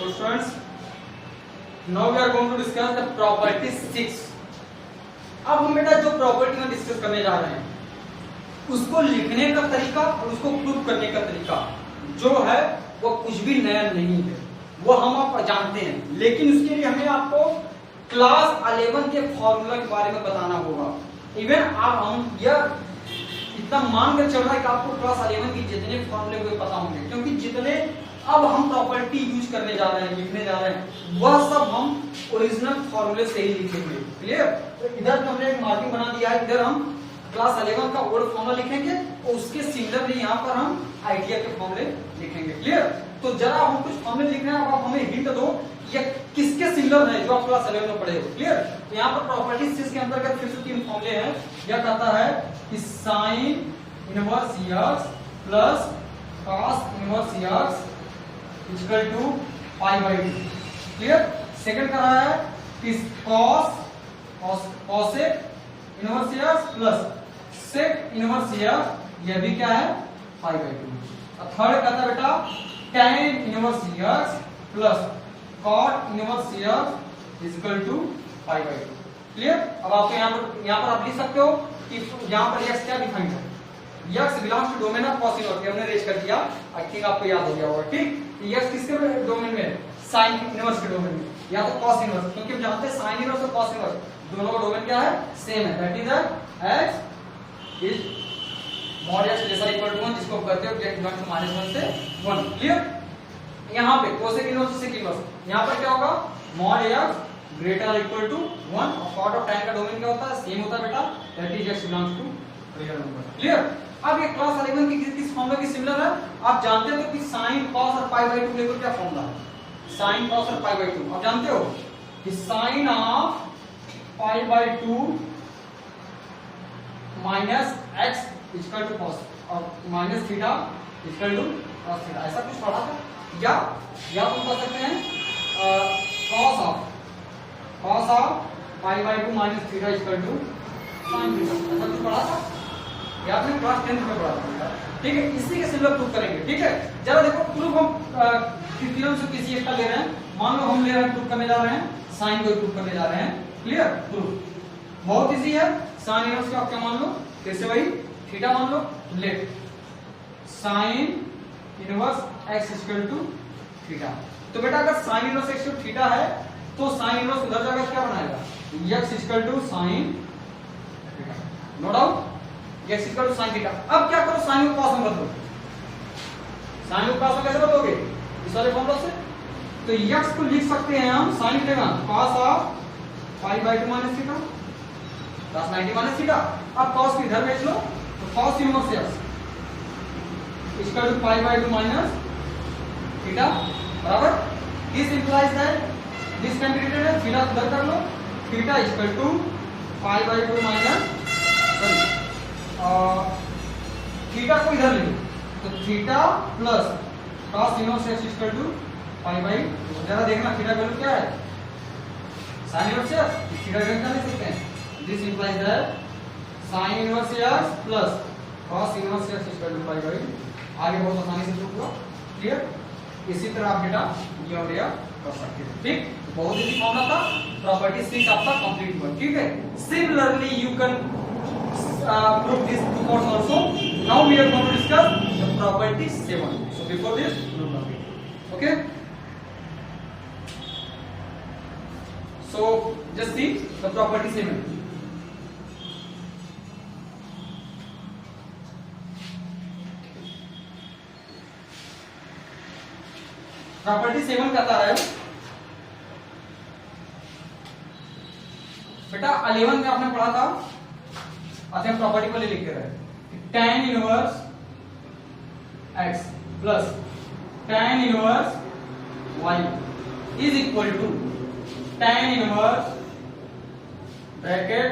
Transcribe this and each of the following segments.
So students, now we are going to discuss the property 6. अब हम बेटा जो प्रॉपर्टी में डिस्कस करने जा रहे हैं उसको लिखने का तरीका और उसको प्रूव करने का तरीका जो है वो कुछ भी नया नहीं है, वो हम आप जानते हैं, लेकिन उसके लिए हमें आपको क्लास 11 के फॉर्मूला के बारे में बताना होगा। इवन आप हम यह इतना मान कर चल रहा है कि आपको क्लास 11 की जितने फॉर्मूले हुए पता होंगे, क्योंकि जितने अब हम प्रॉपर्टी यूज करने जा रहे हैं, लिखने जा रहे हैं, वह सब हम ओरिजिनल फॉर्मूले से ही लिखेंगे। क्लियर? तो इधर हमने एक मार्किंग बना दिया है, इधर हम क्लास 11 का ओल्ड फॉर्मूला लिखेंगे और उसके सिमिलरली यहाँ पर हम आइडिया के फॉर्मूले लिखेंगे। क्लियर? तो जरा हम कुछ फॉर्मूले लिख रहे हैं, अब आप हमें हिंट दो ये किसके सिमिलर है जो आप क्लास 11 में पढ़े हो। क्लियर? तो यहाँ पर प्रॉपर्टी 6 के अंतर्गत फिर से 3 फॉर्मूले हैं। यह कहता है कि sine inverse x plus cos inverse x equal to pi by 2। Clear? Second कह रहा है कि cosec inverse x plus sec inverse x, यह भी क्या है पाई बाई 2। और थर्ड कहता है बेटा tan inverse x plus cot inverse x equal to pi by 2। Clear? अब आपको यहाँ पर आप लिख सकते हो कि यहाँ पर x क्या डिफाइंड है, x belongs to domain of cos inverse, हमने रेज कर दिया, आई थिंक आपको याद हो गया होगा। ठीक, x किसके डोमेन में है, साइन इनवर्स के डोमेन में, या तो cos इनवर्स, क्योंकि हम जानते हैं साइन इनवर्स और cos इनवर्स दोनों का डोमेन क्या है, सेम है, that is x is mod x lesser equal to 1, जिसको कहते हो x बिलोंग्स टू -1 से 1। क्लियर? यहाँ पे cosec इनवर्स सेक इनवर्स, यहाँ पर क्या होगा, mod x greater equal to 1 और cot और tan का डोमेन क्या होता है, सेम होता है बेटा, that is x belongs to real number. Clear? अब ये क्लास 11 की किस फॉर्मूला की सिमिलर है, आप जानते हो कि sin cos और पाई बाई 2 लेकर क्या फॉर्मूला है, sin cos और पाई बाई 2 आप जानते हो कि sin of pi by 2 minus x equal to cos और minus theta equal to cos theta, ऐसा कुछ पढ़ा था, या तुम कह सकते हैं cos of pi by 2 minus theta equal to sin theta, ऐसा कुछ पढ़ा था, या आपने क्लास 10 में पढ़ा था। ठीक है, इसी के सिमिलर प्रूफ करेंगे। ठीक है, जरा देखो प्रूफ हम थ्योरम से किसी एक का ले रहे हैं, मान लो हम ले रहे हैं प्रूफ करने जा रहे हैं साइन को प्रूफ करने जा रहे हैं। क्लियर? प्रूफ बहुत इजी है, साइन इनवर्स का आप क्या मान लो, कैसे भाई, थीटा मान लो, let sine inverse x equal to theta. तो बेटा अगर sine inverse x equal to theta है तो साइन इनवर्स उधर जाकर क्या बनाएगा, x equal to sine theta, no doubt, x equal to sine theta. अब क्या करो, साइन को cos में बदलो, साइन को cos में कैसे बदलोगे, इस वाले फॉर्मूला से, तो x को लिख सकते हैं हम sine theta cos of pi by 2 minus theta plus 90 minus theta. अब cos को इधर भेज लो तो cos inverse x equal to pi by 2 minus theta बराबर, this implies that this can be written as theta, उधर कर लो, theta equal to pi by 2 minus theta को इधर ले लो तो theta plus cos inverse x equal to pi by 2। जरा देखना थीटा वैल्यू क्या है, sin inverse x, theta value क्या लिख सकते हैं, this implies that sin inverse x plus cos inverse x equal to pi by 2। आगे बहुत आसानी से प्रूफ हुआ। क्लियर? इसी तरह आप बेटा ये और यह कर सकते हैं। ठीक, बहुत इजी फॉर्मूला था, प्रॉपर्टी 6 आपका कंप्लीट हुआ। ठीक है, similarly you can prove this two points also. Now we are going to discuss the property 7. So before this, no problem. Okay. So just see the property 7. Property 7 कहता है बेटा 11 में आपने पढ़ा था, अच्छा हम प्रॉपर्टी को ले लिख रहे हैं, tan inverse x plus tan inverse y is equal to tan inverse bracket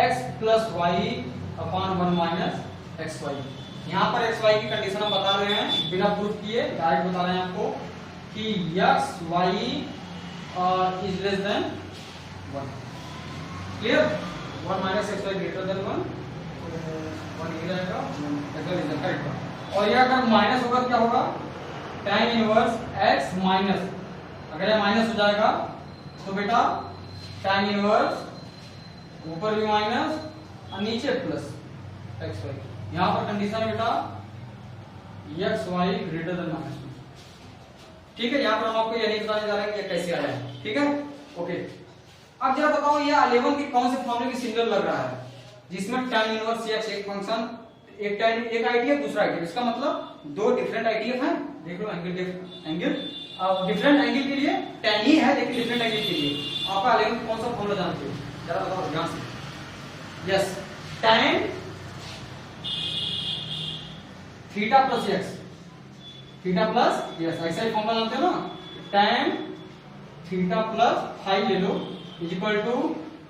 x plus y upon 1 minus xy। यहाँ पर xy की कंडीशन हम बता रहे हैं बिना प्रूफ किए, डायरेक्ट बता रहे हैं आपको कि xy is less than 1। Clear? 1 minus xy greater than 1, 1 ये रहेगा, ऐसा रीजन करेक्ट। और ये अगर माइनस होगा क्या होगा, tan इनवर्स x माइनस अगर ये माइनस हो जाएगा तो बेटा tan इनवर्स ऊपर भी माइनस और नीचे प्लस एक्स वाई। यहाँ पर कंडीशन है बेटा x y greater than minus. ठीक है, यहाँ पर हम आपको ये नहीं बताने जा रहे हैं कि ये कैसे आया है। ठीक है, ओके। अब जरा बताओ ये 11 के कौन से फॉर्मूले की सिमिलर लग रहा है जिसमें tan इनवर्स x एक फंक्शन एक आईडीएफ दूसरा आईडीएफ, इसका मतलब दो डिफरेंट आईडीएफ हैं। देख लो एंगल डिफरेंट एंगल के लिए tan ही है लेकिन डिफरेंट एंगल के लिए आपका 11 कौन सा फॉर्मूला जानते हो जरा बताओ ध्यान से। Yes, tan theta plus x, theta plus yes ऐसा ही फॉर्मूला जानते हो ना, tan थीटा प्लस फाई ले लो is equal to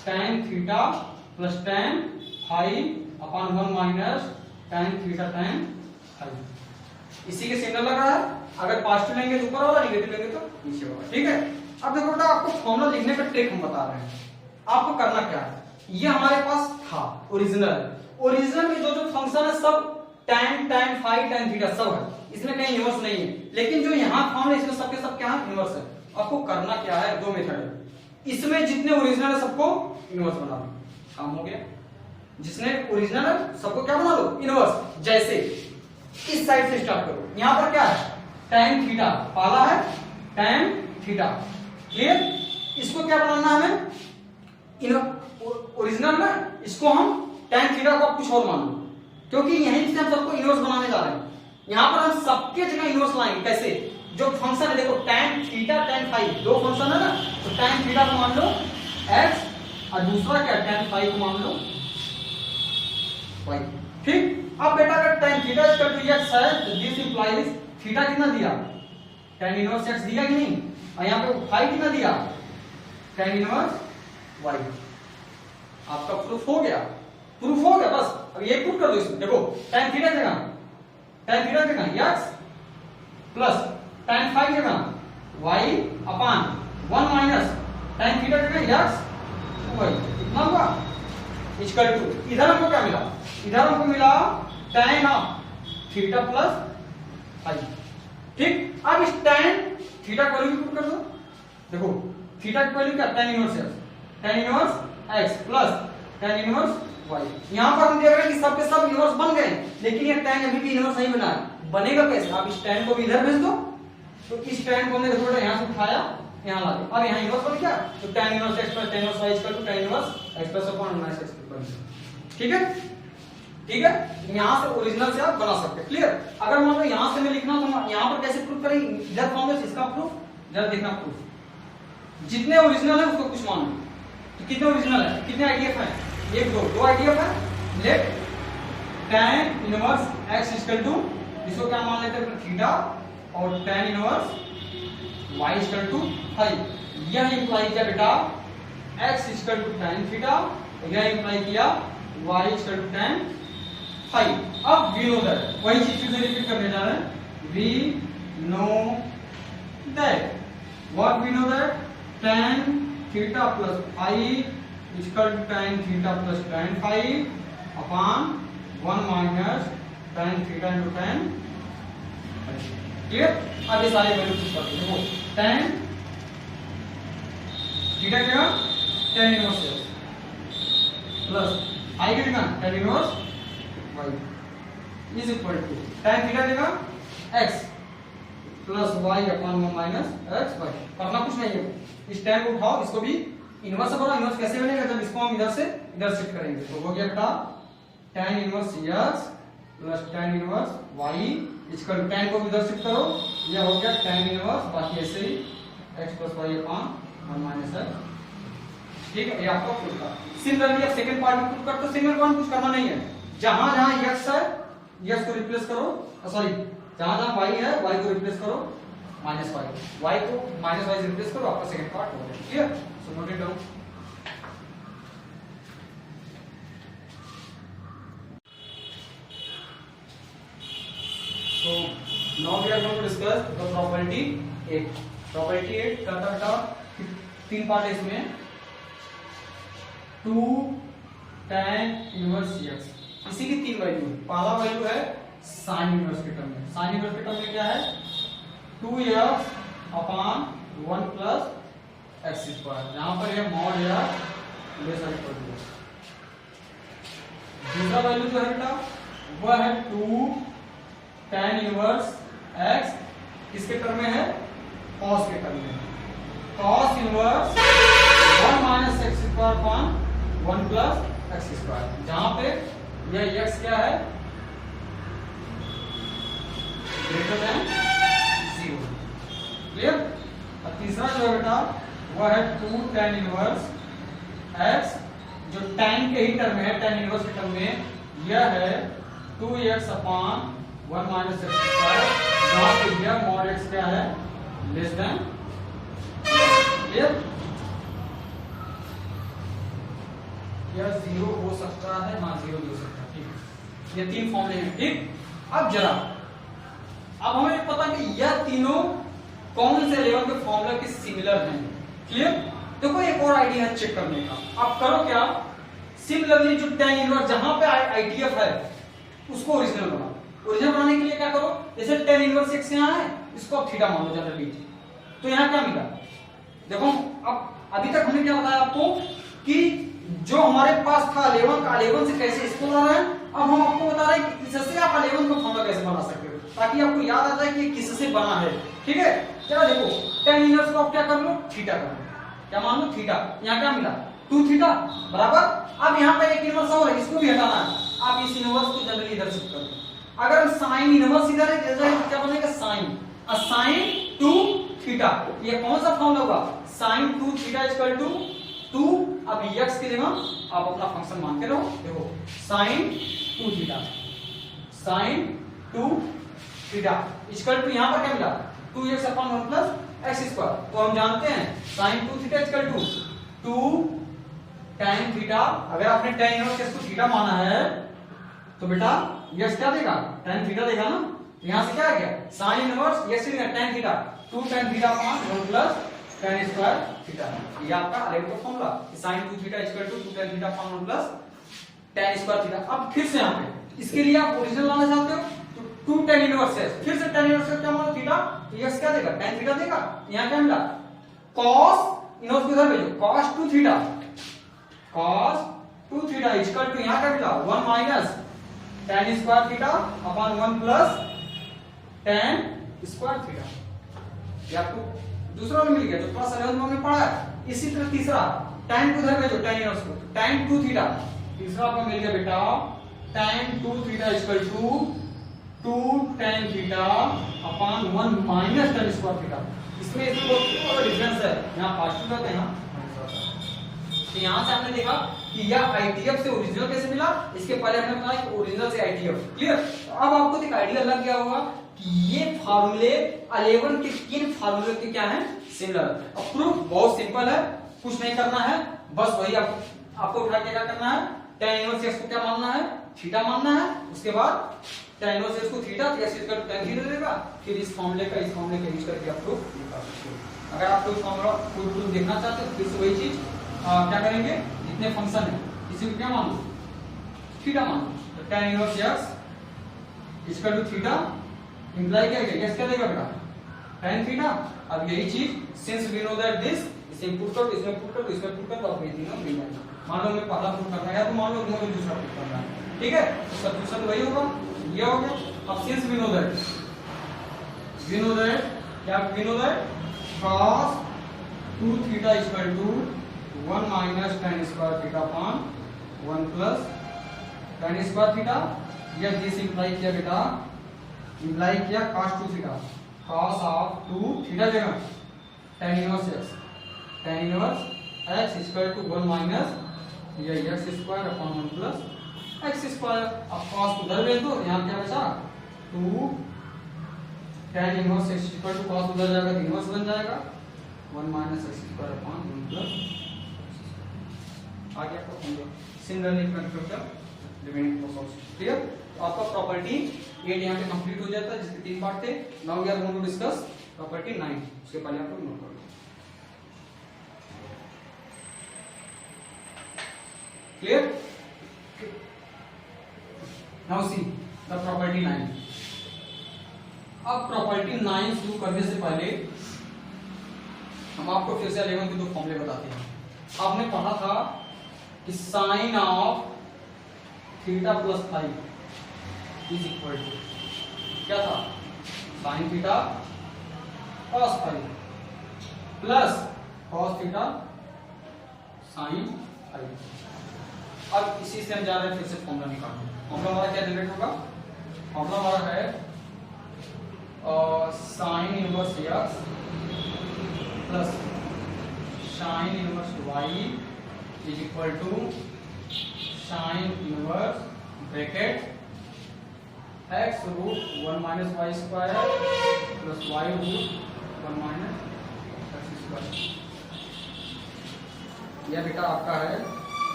tan theta plus tan phi upon 1 minus tan theta tan phi. इसी के सिग्नल लग रहा है। अगर पॉजिटिव लेंगे तो ऊपर वाला, नेगेटिव लेंगे तो नीचे वाला। ठीक है, अब देखो बेटा आपको फॉर्मूला लिखने का ट्रिक हम बता रहे हैं। आपको करना क्या है, ये हमारे पास था ओरिजिनल में जो फंक्शन है सब tan फाई tan थीटा सब है, इसमें कहीं इनवर्स नहीं है। लेकिन जो यहाँ फॉर्म है इसमें सबके सब क्या है इनवर्स है। आपको करना क्या है, दो मेथड है। इसमें जितने ओरिजिनल है सबको इनवर्स बना लो, काम हो गया। जिसने ओरिजिनल है सबको क्या बना लो इनवर्स। जैसे इस साइड से स्टार्ट करो, यहाँ पर क्या है tan थीटा पहला है tan थीटा, क्लियर। इसको क्या बनाना है हमें ओरिजिनल में, इसको हम tan थीटा को कुछ और मान लो क्योंकि यहीं से हम सबको इनवर्स बनाने जा रहे हैं। यहाँ पर हम सबके जगह इनवर्स लाएंगे। कैसे, जो फंक्शन है देखो tan थीटा tan फाई दो फंक्शन है ना, तो tan थीटा को मान लो x और दूसरा क्या tan फाई को मान लो y। ठीक, अब बेटा अगर tan theta equal to x है तो दिस इंप्लाइज थीटा कितना दिया tan इनवर्स x दिया कि नहीं, और यहाँ पे फाई कितना दिया tan इनवर्स y। आपका प्रूफ हो गया बस। अब ये प्रूफ कर दो इसमें। देखो tan थीटा जगह x प्लस tan फाई जगह y upon 1 minus tan theta जगह x y, इतना हुआ इक्वल टू, इधर हमको क्या मिला, इधर हमको मिला tan of theta plus phi. ठीक, अब इस tan थीटा की वैल्यू पुट कर दो। देखो थीटा की वैल्यू क्या tan inverse x plus tan inverse y। यहां पर हम देख रहे हैं कि सब के सब इनवर्स बन गए, लेकिन ये tan अभी भी इनवर्स नहीं बना है। बनेगा कैसे, आप इस tan को भी इधर भेज दो, तो इस tan को हमने थोड़ा यहां से उठाया यहां ला दिया, अब यहां इनवर्स बन गया, तो tan inverse x plus tan inverse y equal to tan inverse x plus upon minus x बन गया। ठीक है, यहां से ओरिजिनल से आप बना सकते हैं। क्लियर। अगर मान लो यहां से मैं लिखना तो यहां पर कैसे प्रूफ करेंगे, इधर फॉर्मूला इसका प्रूफ जरा देखना। प्रूफ जितने ओरिजिनल है उसको कुछ मान लो, तो कितने ओरिजिनल है, कितने आईडीएफ है, एक दो आईडीएफ है। Let tan inverse x equal to, इसको क्या मान लेते हैं थीटा, और tan inverse y equal to phi. यह इंप्लाई किया बेटा x equal to tan theta, यह इंप्लाई किया y equal to tan phi. अब वी नो दैट, वही चीज फिर से रिपीट करने जा रहे हैं। We know that, what we know that, tan theta plus phi equal to tan theta plus tan phi upon 1 minus tan theta into tan। Clear. अब ये सारे वैल्यू पुट करते हैं। देखो tan थीटा क्या tan इनवर्स प्लस फाई की जगह tan inverse y is equal to tan theta जगह x plus y upon 1 minus x y। करना कुछ नहीं है, इस tan को उठाओ, इसको भी इनवर्स से बनाओ। इनवर्स कैसे बनेगा, जब इसको हम इधर से इधर शिफ्ट करेंगे तो हो गया बेटा tan inverse x plus tan inverse y equal to, tan को इधर शिफ्ट करो, यह हो गया tan इनवर्स, बाकी ऐसे ही x plus y upon 1 minus x। ठीक है, ये आपको प्रूफ था। सिमिलरली अब सेकंड पार्ट में प्रूफ करते हो। सिंगल वन कुछ करना नहीं है, जहां जहां x है x को रिप्लेस करो, सॉरी जहां जहां y है y को रिप्लेस करो माइनस y को माइनस y से रिप्लेस करो, आपका सेकंड पार्ट हो गया। Clear, so note it down. So now we are going to discuss the property 8. Property 8 क्या था, तीन पार्ट है इसमें। 2 tan इनवर्स x, इसी की तीन वैल्यू। पहला वैल्यू है साइन इनवर्स के टर्म में। साइन इनवर्स के टर्म में क्या है 2x upon 1 plus x square, जहां पर ये मॉड या लेस देन इक्वल टू। दूसरा वैल्यू जो है बेटा वह है 2 tan इनवर्स x, किसके टर्म में है, cos के टर्म में, cos inverse 1 minus x square upon 1 plus x square, जहां पे यह x क्या है, ग्रेटर देन 0। क्लियर। और तीसरा जो है बेटा वह है 2 tan इनवर्स x, जो tan के ही टर्म है, tan इनवर्स के टर्म में यह है 2x upon 1 minus x square, जहां पे यह मॉड x क्या है, लेस देन। क्लियर। यह 0 हो सकता है, हाँ 0 भी हो सकता है, ठीक है। ये तीन फॉर्मूले हैं, ठीक। अब जरा अब हमें पता कि यह तीनों कौन से लेवल के फॉर्मूला के सिमिलर हैं। क्लियर। देखो एक और आइडिया है चेक करने का, आप करो क्या, सिमिलरली जो tan इनवर्स जहां पे आईटीएफ है उसको ओरिजिनल बनाओ। ओरिजिनल बनाने के लिए क्या करो, जैसे tan इनवर्स x यहां है, इसको आप थीटा मान लो जनरली, तो यहां क्या मिला, देखो अब अभी तक हमने क्या बताया आपको कि जो हमारे पास था 11 का 11 से कैसे इसको ला रहे हैं, अब हम आपको बता रहे हैं कि इससे आप 11 का फॉर्मूला कैसे बना सकते हो, ताकि आपको याद आ जाए कि किससे बना है। ठीक है, चलो देखो tan इनवर्स को आप क्या कर लो, थीटा कर लो, क्या मान लो, थीटा। यहाँ क्या मिला, 2 थीटा बराबर। अब यहाँ पे एक इनवर्स और है, इसको भी हटाना है, आप इस इनवर्स को जनरली इधर शिफ्ट कर दो। अगर साइन इनवर्स इधर है तो क्या बनेगा, साइन साइन 2 थीटा, ये कौन सा फॉर्मूला होगा, साइन 2 थीटा इक्वल टू 2। अब x की जगह आप अपना फंक्शन मानते रहो, देखो sine 2 theta, sine 2 theta equal to यहाँ पर क्या मिला, 2x upon 1 plus x square. तो हम जानते हैं sine 2 theta equal to 2 tan theta. अगर आपने tan इनवर्स इसको थीटा माना है तो बेटा x क्या देगा, tan थीटा देगा ना। यहां से क्या आ गया, साइन इनवर्स x देगा tan theta, 2 tan theta upon 1 plus tan square theta. ये आपका अलग का formula, sin 2 theta equal to 2 tan theta upon 1 plus tan square theta. अब फिर से यहां पे इसके लिए आप ओरिजिनल लाना चाहते हो तो 2 tan इनवर्स है, फिर से tan इनवर्स क्या मानो थीटा, तो x क्या देगा, tan थीटा देगा। यहां क्या मिला, cos इनवर्स को इधर भेजो, cos 2 theta, cos 2 theta equal to यहां क्या मिला, 1 minus tan square theta upon 1 plus tan square theta. ये आपको दूसरा वाला मिल गया जो क्लास 11 में हमने पढ़ा है। इसी तरह तीसरा tan को इधर भेजो, tan इनवर्स को, tan 2 थीटा, तीसरा आपको मिल गया बेटा tan 2 theta equal to 2 tan theta upon 1 minus tan square theta. इसमें बहुत डिफरेंस है, यहां पॉजिटिव रहता है, यहां माइनस रहता है। तो यहां से हमने देखा कि यह आईटीएफ से ओरिजिनल कैसे मिला, इसके पहले हमने बताया कि ओरिजिनल से आईटीएफ। क्लियर। तो अब आपको एक आइडिया लग गया होगा कि ये फार्मूले 11 के किन फार्मूले के क्या है, सिमिलर। अब प्रूफ बहुत सिंपल है, कुछ नहीं करना है, बस वही आपको उठा के क्या करना है, tan इनवर्स x को क्या मानना है, थीटा मानना है। उसके बाद tan इनवर्स x को थीटा, तो x equal to tan theta देगा। फिर इस फॉर्मूले का इस फॉर्मूले के यूज करके आप प्रूफ निकाल सकते हो। अगर आप कोई फॉर्मूला कोई प्रूफ देखना चाहते हो फिर से वही चीज क्या करेंगे, जितने फंक्शन है किसी को क्या मान लो, थीटा मान लो। तो tan inverse x equal to theta imply क्या है, x क्या देगा बेटा, tan थीटा। अब यही चीज since we know that this, इसे पुट कर दो, इसमें पुट कर दो, इसमें पुट कर दो, आप ये तीनों मिल जाएंगे। मान लो मैं पहला पुट करना है या तो मान लो मुझे दूसरा पुट करना है, ठीक है, तो सब्स्टिट्यूशन वही होगा, ये हो गया। अब सिंस वी नो दैट क्या, we know that cos 2 theta equal to 1 minus tan square theta upon 1 plus tan square theta. यह दिस इंप्लाई किया बेटा, इंप्लाई किया cos 2 theta, cos of 2 theta जगह tan inverse x, tan inverse x equal to 1 minus ये x square upon 1 plus x square. अब cos को उधर भेज दो, यहां क्या बचा 2 tan inverse x equal to cos उधर जाएगा तो इनवर्स बन जाएगा 1 minus x square upon 1 plus. आगे आपको समझो similarly constructor remaining process. Clear. तो आपका प्रॉपर्टी 8 यहां पे कंप्लीट हो जाता है, जिसके 3 पार्ट थे। Now we are going to discuss property 9। उसके पहले आप लोग नोट कर लो। Clear. Now see the property 9। अब प्रॉपर्टी 9 शुरू करने से पहले हम आपको फिर से 11 के दो फॉर्मूले बताते हैं। आपने पढ़ा था कि sine of theta plus five is equal to क्या था, sine theta cos five plus cos theta sine five. अब इसी से हम जा रहे हैं फिर से फॉर्मूला निकालने। फॉर्मूला हमारा क्या जनरेट होगा, फॉर्मूला हमारा है sine inverse x plus sine inverse y is equal to sine inverse bracket x root 1 minus Y square plus y root 1 minus x square. यह बेटा आपका है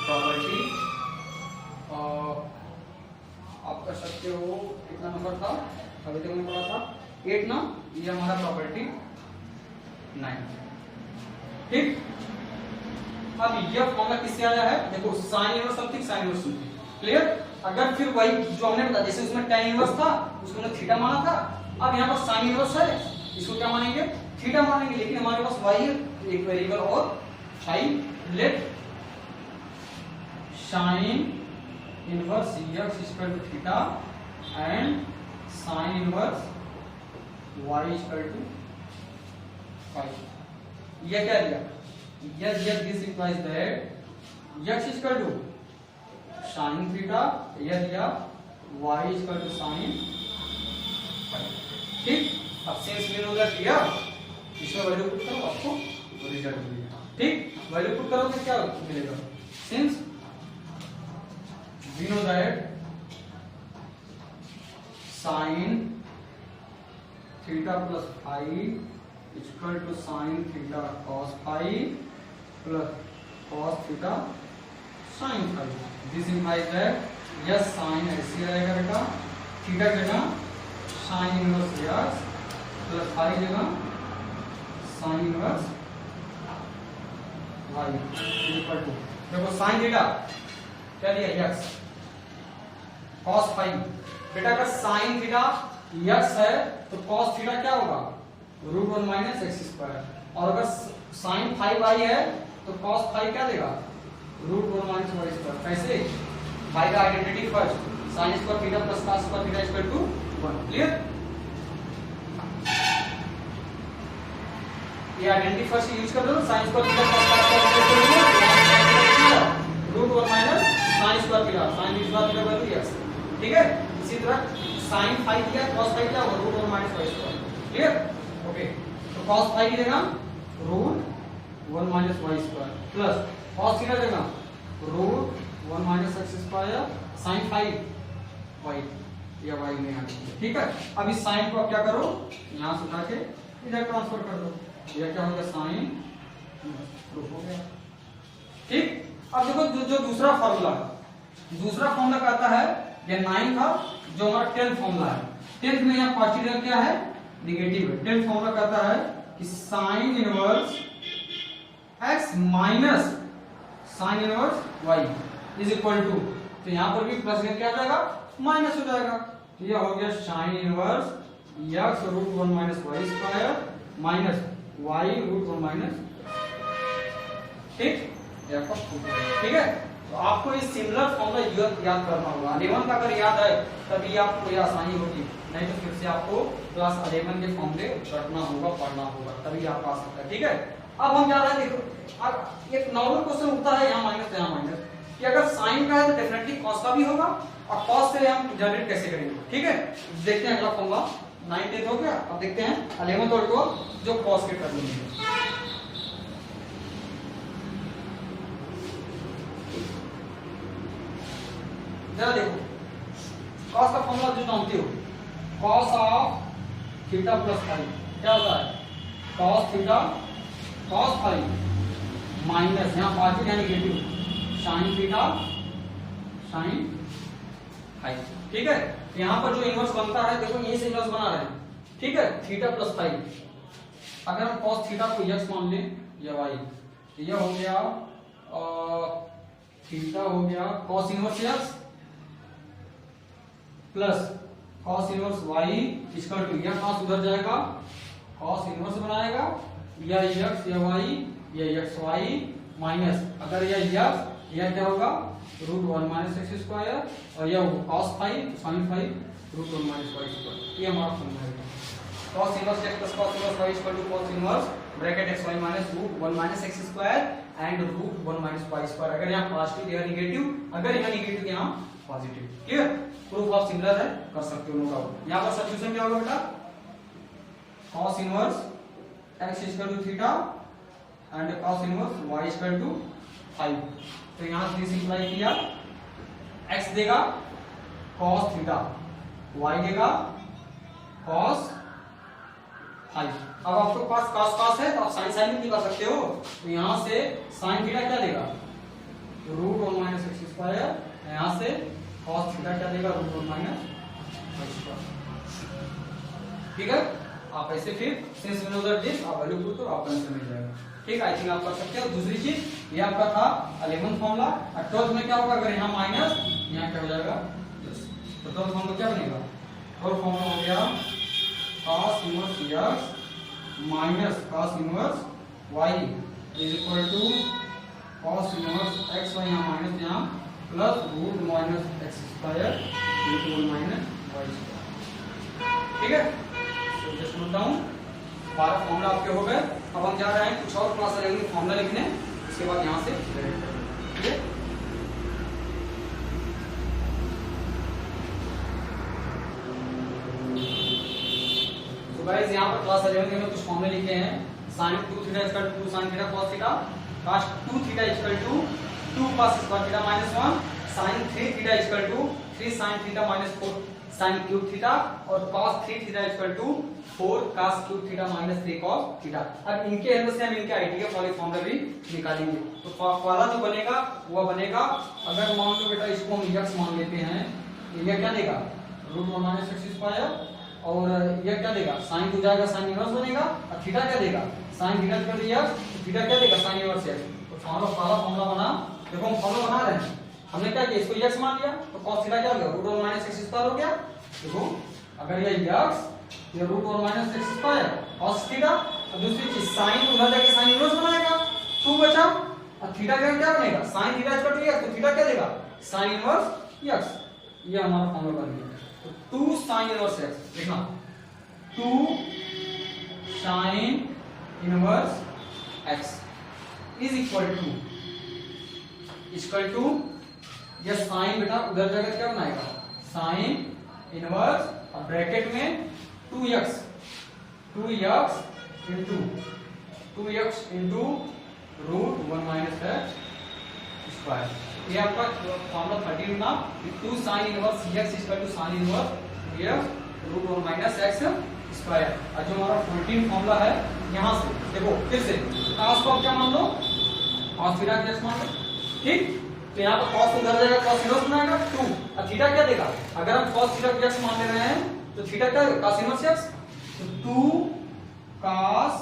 प्रॉपर्टी, आप कर सकते हो, कितना नंबर था अभी तक मैंने पढ़ा था 8 ना, ये हमारा प्रॉपर्टी 9। ठीक, अब यह फॉर्मूला किससे आया है, देखो sine inverse something sine inverse something, clear. अगर फिर वही जो हमने बताया, जैसे उसमें tan इनवर्स था उसको हमने थीटा माना था, अब यहाँ पर साइन इनवर्स है, इसको क्या मानेंगे, थीटा मानेंगे। लेकिन हमारे पास y एक वेरिएबल और five, let sine inverse x equal to theta and sine inverse y equal to five. यह क्या दिया, यह this implies that x equal to sine theta, यह दिया y equal to sine five. ठीक, अब since we know that clear, इसमें value put करो आपको रिजल्ट मिलेगा। ठीक, वैल्यू पुट करो तो क्या मिलेगा, since we know that sine theta plus five equal to sine theta cos five plus cos theta sine five. This implies that yes sine ऐसे आएगा बेटा, थीटा की जगह sine inverse yes plus five जगह sine inverse Y equal to, देखो sine theta क्या दिया x cos five, बेटा अगर साइन थीटा x है तो cos थीटा क्या होगा रूट 1 माइनस एक्स स्क्वायर, और अगर साइन फाइव आई है तो cos फाइव क्या देगा रूट 1 माइनस वाई स्क्वायर। कैसे, by the identity first, sine square theta plus cos square theta equal to 1, clear. ये आइडेंटिटी फर्स्ट यूज कर दो, sine square theta cos square theta root 1 minus sine square theta, sine square theta value x, ठीक है। इसी तरह sine five दिया, cos five क्या होगा root 1 minus Y square, clear. Okay, तो cos फाइव की जगह root 1 minus Y square plus cos theta जगह root 1 minus x square sine five Y, या वाई में आ गया, ठीक है। अब इस साइन को आप क्या करो, यहां से उठा के इधर ट्रांसफर कर दो, यह क्या हो गया साइन प्रूफ हो गया। ठीक, अब देखो जो दूसरा फॉर्मूला कहता है, ये 9 था जो हमारा 10th फॉर्मूला है, 10th में यहाँ पॉजिटिव क्या है नेगेटिव है। 10th फॉर्मूला कहता है कि sine inverse x minus sine inverse y is equal to, तो यहाँ पर भी प्लस क्या आ जाएगा माइनस हो जाएगा, तो यह हो गया sine inverse x root 1 minus Y square minus y root 1 minus, ठीक, ठीक है। तो आपको इस सिमिलर फॉर्मूला याद करना होगा, 11 का अगर याद है तभी आपको ये आसानी होगी, नहीं तो फिर से आपको क्लास 11 के फॉर्मूले रटना होगा, पढ़ना होगा, तभी आप आ सकता है, ठीक है। अब हम क्या रहे हैं, देखो अब एक नॉर्मल क्वेश्चन उठता है, यहाँ माइनस तो यहाँ माइनस, कि अगर साइन का है तो डेफिनेटली कॉस का भी होगा, और कॉस से हम जनरेट कैसे करेंगे, ठीक है। देखते हैं अगला फॉर्मूला, 9th हो गया, अब देखते हैं 11th और 12th जो कॉस के कर लेंगे। जरा देखो cos का फॉर्मूला जो जानते हो, cos of theta plus five क्या होता है, cos theta cos five minus यहाँ पॉजिटिव या negative sin theta sin five, ठीक है। यहाँ पर जो इनवर्स बनता है, देखो ये से इनवर्स बना रहे हैं, ठीक है, थीटा प्लस फाइव। अगर हम cos थीटा को x मान लें या y, यह हो गया थीटा हो गया cos inverse x plus cos inverse y equal to, यह cos उधर जाएगा cos इनवर्स बनाएगा या x या y या x y माइनस, अगर यह x यह क्या होगा √1 माइनस एक्स स्क्वायर और यह cos phi sin phi √1 minus y square. ये हमारा फॉर्मूला है। cos inverse x plus cos inverse y equal to cos inverse bracket xy minus √1 minus x square and √1 minus y square. अगर यहाँ positive या negative, अगर यहाँ negative यहाँ positive. Clear? Proof of similar है, कर सकते हो नो डाउट। यहाँ पर सब्स्टिट्यूशन क्या होगा बेटा, cos inverse x equal to theta and cos inverse y equal to 5। तो यहाँ 3 सिंप्लाई किया, x देगा cos थीटा, y देगा cos 5। अब आपके पास cos है तो आप sin भी निकाल सकते हो। तो यहाँ से sin थीटा क्या देगा √1 माइनस एक्स स्क्वायर, यहाँ से cos थीटा क्या देगा √1 माइनस y स्क्वायर। ठीक है? आप ऐसे फिर since we know that this आप वैल्यू पुट करो, आपको आंसर मिल जाएगा। ठीक, आई थिंक आप कर सकते हो। दूसरी चीज ये आपका था 11th फॉर्मूला, और 12th में क्या होगा, अगर यहाँ माइनस यहाँ क्या हो जाएगा प्लस। तो 12th फॉर्मूला क्या बनेगा, और फॉर्मूला हो गया cos inverse x minus cos inverse y is equal to cos inverse x y यहाँ माइनस यहाँ plus root minus x square into 1 minus y square. ठीक है, तो जस्ट नोट डाउन, 12 फॉर्मूला आपके हो गए। अब हम जा रहे हैं कुछ और क्लास 11 में फॉर्मूला लिखने, उसके बाद यहाँ से डायरेक्ट करेंगे। ठीक है, तो गाइस यहाँ पर क्लास 11 में कुछ फॉर्मूले लिखे हैं। sin 2 theta equal to 2 sin theta cos theta, cos 2 theta equal to 2 cos square theta minus 1, sin 3 theta equal to 3 sin theta minus 4 sin cube theta, और cos 3 theta equal to 4 cos cube theta minus 3 cos theta. अब इनके help से हम इनके idea वाले formula भी निकालेंगे। तो पहला जो बनेगा वो बनेगा, अगर मान लो बेटा इसको हम x मान लेते हैं, ये क्या देगा √1 माइनस एक्स स्क्वायर, और ये क्या देगा sin हो जाएगा sin इनवर्स बनेगा, और थीटा क्या देगा sin थीटा कर दिया, तो थीटा क्या देगा sin इनवर्स x। तो पहला फॉर्मूला बना, देखो हम फॉर्मूला बना रहे हैं, हमने क्या किया इसको x मान लिया, तो cos थीटा क्या हो गया √1 माइनस एक्स स्क्वायर हो गया। देखो अगर ये x ये √1 minus x square cos theta, और दूसरी चीज sin उधर जाके sin इनवर्स बनाएगा 2 बचा, और थीटा का क्या बनेगा sin theta equal to x, तो थीटा क्या देगा sin इनवर्स x। ये हमारा फॉर्मूला बन गया। तो 2 sin इनवर्स x, देखना 2 sin inverse x is equal to ये sin बेटा उधर जाकर क्या बनाएगा sin इनवर्स, और ब्रैकेट में 2x into √1 minus x square. ये आपका फॉर्मूला 13 था, 2 sin inverse x equal to sin inverse √1 minus x square. और जो हमारा 14 फॉर्मूला है, यहाँ से देखो फिर से cos को क्या मान लो cos थीटा x मान लो। ठीक, तो यहाँ पर cos उधर जाएगा cos इनवर्स बनाएगा 2, और थीटा क्या देगा, अगर हम cos थीटा x मान ले रहे हैं तो थीटा क्या देगा cos इनवर्स x। तो 2 cos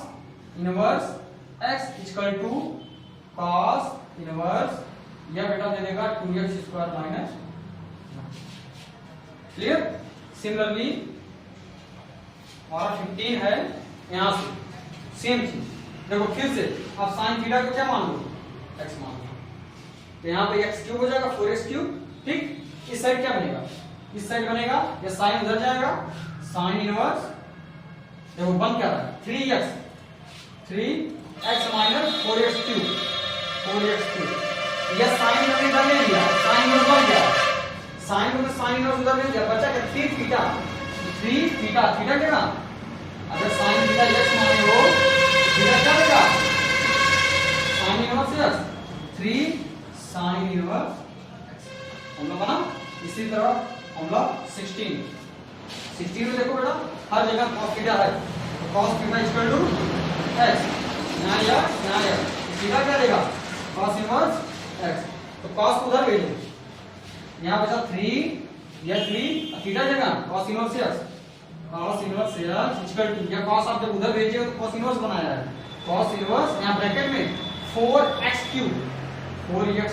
inverse x equal to cos inverse यह बेटा दे देगा 2x square minus. Clear? Similarly हमारा 15 है, यहां से सेम चीज देखो फिर से, अब sin थीटा को क्या मान लो x मान लो, तो यहाँ पे x क्यूब हो जाएगा 4x क्यूब। ठीक, इस साइड क्या बनेगा, इस साइड बनेगा ये sin उधर जाएगा sin इनवर्स, देखो बन क्या रहा है 3x माइनस 4x क्यूब ये sin हमने इधर ले लिया, sin इनवर्स बन गया, sin इनवर्स उधर ले लिया, बचा क्या 3 थीटा क्या ना, अगर sin थीटा x मान लो थीटा क्या देगा sin inverse x 3 sin inverse x। हम लोग बना इसी तरह हम लोग 16 में देखो बेटा हर जगह cos थीटा है, तो cos theta equal to x, यहाँ थीटा क्या देगा cos इनवर्स x। तो cos उधर ले लो, यहाँ बचा 3 या 3 थीटा जगह cos inverse x equal to, या cos आप जब उधर भेजिए तो cos इनवर्स बनाया है, cos इनवर्स यहाँ ब्रैकेट में 4x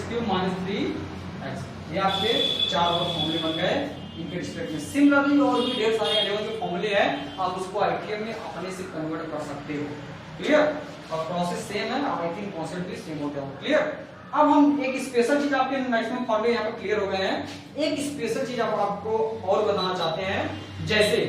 क्यूब माइनस 3x। ये आपके 4 और फॉर्मूले बन गए। इनके रिस्पेक्ट में। सिमिलरली और भी ढेर सारे एलेवन के फॉर्मूले हैं, आप उसको आईटीएफ में अपने से कन्वर्ट कर सकते हो। क्लियर? और प्रोसेस सेम है, आई थिंक कॉन्सेप्ट भी सेम होता है। क्लियर? अब हम एक स्पेशल चीज आपके मैक्सिमम फॉर्मूले यहाँ पे क्लियर हो गए हैं। एक स्पेशल चीज आपको और बताना चाहते हैं, जैसे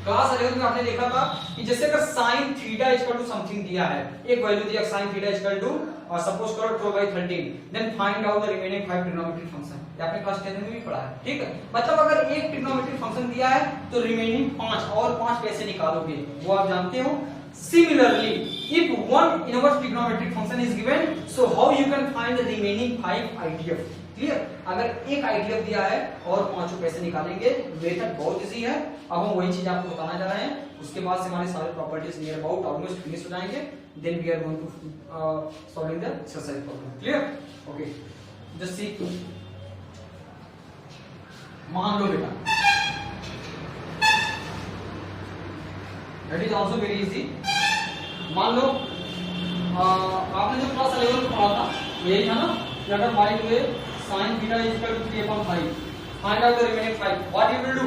क्लास 11 में आपने देखा था कि जैसे अगर sin theta equal to something दिया है, एक वैल्यू दिया sin थीटा इक्वल टू और सपोज करो 12/13, then find out the remaining 5 trigonometric function. ये आपने क्लास 10 में भी पढ़ा है, ठीक है? मतलब अगर एक ट्रिग्नोमेट्रिक फंक्शन दिया है तो रिमेनिंग 5 और 5 कैसे निकालोगे वो आप जानते हो। Similarly, if one inverse trigonometric function is given, so how you can find the remaining 5 IDF? Clear? अगर एक IDF दिया है और 5 कैसे निकालेंगे, मेथड बहुत इजी है। अब हम वही चीज आपको बताना जा रहे हैं। उसके बाद से हमारे सारे properties near about almost finish हो जाएंगे। Then we are going to solving the exercise problem. Clear? Okay, just see, मान लो बेटा, that is also very easy. मान लो आपने जो क्लास 11 में पढ़ा था यही था ना, कि अगर फाइंड हुए sin theta equal to 3/5, find out the remaining 5, what you will do?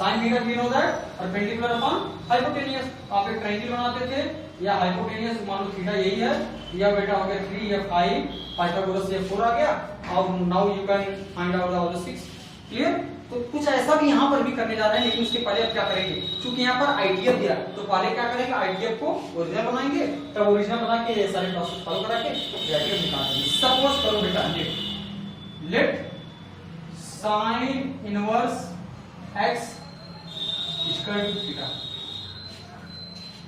sin theta we know that, perpendicular upon hypotenuse. आप एक ट्रायंगल बनाते थे, या हाइपोटेनियस मान लो थीटा यही है, या बेटा हो गया 3 या 5, पाइथागोरस से 4 आ गया। अब now you can find out the 6। Clear? तो कुछ ऐसा भी यहाँ पर भी करने जा रहे हैं, लेकिन उसके पहले अब क्या करेंगे, क्योंकि यहाँ पर आईटीएफ दिया तो पहले क्या करेंगे, आईटीएफ को ओरिजिनल बनाएंगे, तब ओरिजिनल बना के ये सारे प्रोसेस फॉलो करा के आईटीएफ निकाल देंगे। सपोज करो बेटा, let sin inverse x equal to theta,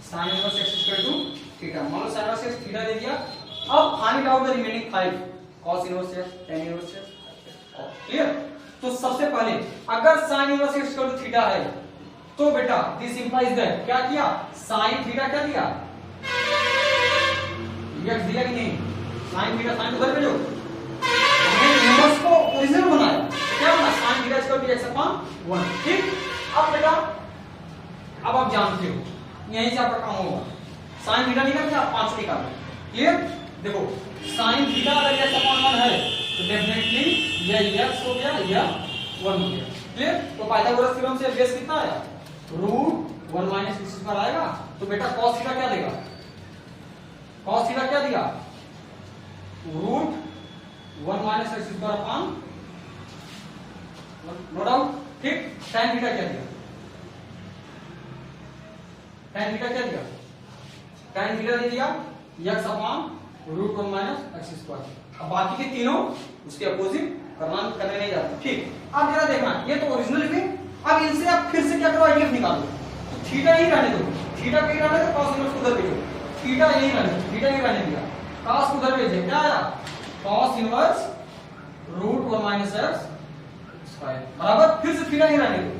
sin inverse x equal to theta. मान लो sin इनवर्स x थीटा दे दिया। अब find out the remaining 5, cos inverse x, tan inverse x। Clear? तो सबसे पहले अगर sin inverse x equal to theta है तो बेटा दिस इंप्लाइज दैट क्या किया, sin थीटा क्या दिया, x दिया कि नहीं, sin थीटा, sin उधर भेजो, हमने इनवर्स को ओरिजिनल बनाया, क्या बना, sin theta equal to x/1। ठीक? अब बेटा अब आप जानते हो यहीं से आपका काम होगा, sin थीटा निकाल के आप 5 निकालो। क्लियर? देखो sin थीटा अगर x/1 है तो डेफिनेटली यह x हो गया, यह 1 हो गया। क्लियर? तो पाइथागोरस थ्योरम से बेस कितना आया, √1 - x² आएगा। तो बेटा cos थीटा क्या देगा, cos थीटा क्या दिया, √1 - x² अपॉन, नो डाउट। ठीक? tan थीटा क्या दिया, tan थीटा क्या दिया, tan थीटा दे दिया x अपॉन √1 - x²। अब बाकी के तीनों उसके अपोजिट करने नहीं जाते। ठीक? अब जरा देखना, ये तो ओरिजिनल थे। अब इनसे आप फिर से क्या करो, आईडीएफ निकालो। तो थीटा ही रहने दो, थीटा पे ही रहने दो, cos इनवर्स उधर भेजो, थीटा यही रहने, थीटा ही रहने दिया, cos उधर भेजे, क्या आया, cos इनवर्स √1 - x² बराबर, फिर से थीटा ही रहने दो,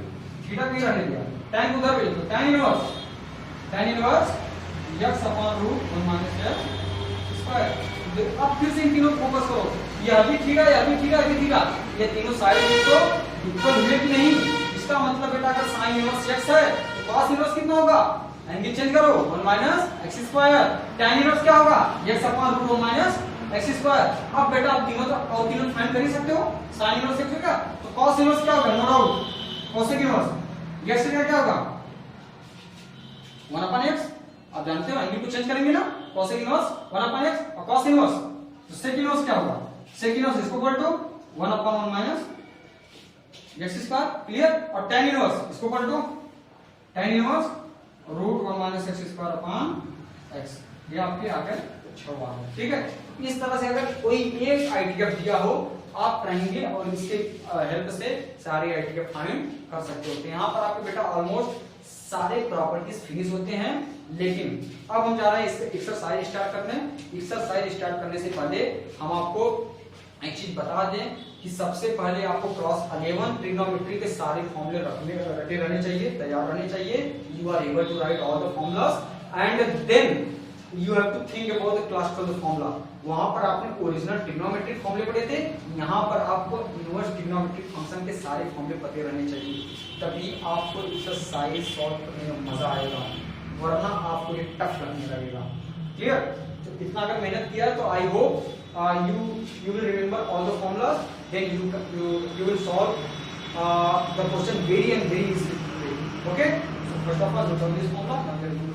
थीटा पे ही रहने दिया, tan उधर भेजो, tan inverse x upon √1 - x²। अब फिर से इन तीनों को फोकस करो, ये अभी थीटा, ये अभी थीटा, ये थीटा, ये तीनों साइड तो इक्वल हुए कि नहीं। इसका मतलब बेटा अगर sin इनवर्स x है तो cos इनवर्स कितना होगा, एंगल चेंज करो, 1 - x²। tan इनवर्स क्या होगा, x अपॉन √1 - x²। अब बेटा आप तीनों तो और तीनों फाइंड कर ही सकते हो, sin इनवर्स x होगा तो cos इनवर्स क्या होगा, no doubt cosec inverse x का क्या होगा, 1/x। आप जानते हो एंगल को चेंज करेंगे ना, cosec इनवर्स 1/x और cos इनवर्स, तो sec इनवर्स क्या होगा, sec इनवर्स इसको इक्वल टू 1/1 - x²। क्लियर? और tan इनवर्स इसको equal to tan inverse √1 - x² upon x। ये आपके आ गए 6 बार। ठीक है? इस तरह से अगर कोई एक आईटीएफ दिया हो आप रहेंगे और इसके हेल्प से सारे आईटीएफ फाइंड कर सकते हो। तो यहाँ पर आपके बेटा ऑलमोस्ट सारे प्रॉपर्टीज फिनिश होते हैं। लेकिन अब हम जा रहे हैं इस एक्सरसाइज स्टार्ट करने। एक्सरसाइज स्टार्ट करने से पहले हम आपको एक चीज बता दें कि सबसे पहले आपको क्लास 11 ट्रिग्नोमेट्री के सारे फॉर्मूले रटे रहने चाहिए, तैयार रहने चाहिए। You are able to write all the formulas and then you have to think about the class 12 formula. वहां पर आपने ओरिजिनल ट्रिग्नोमेट्रिक फॉर्मूले पढ़े थे, यहाँ पर आपको इनवर्स ट्रिग्नोमेट्रिक फंक्शन के सारे फॉर्मूले पते रहने चाहिए, तभी आपको एक्सरसाइज सॉल्व करने में मजा आएगा, वरना आपको ये टफ लगने लगेगा। क्लियर? तो इतना अगर मेहनत किया तो I hope you will remember all the formulas, then you will solve the question very and very easy. Okay, so first of all, you turn this formula.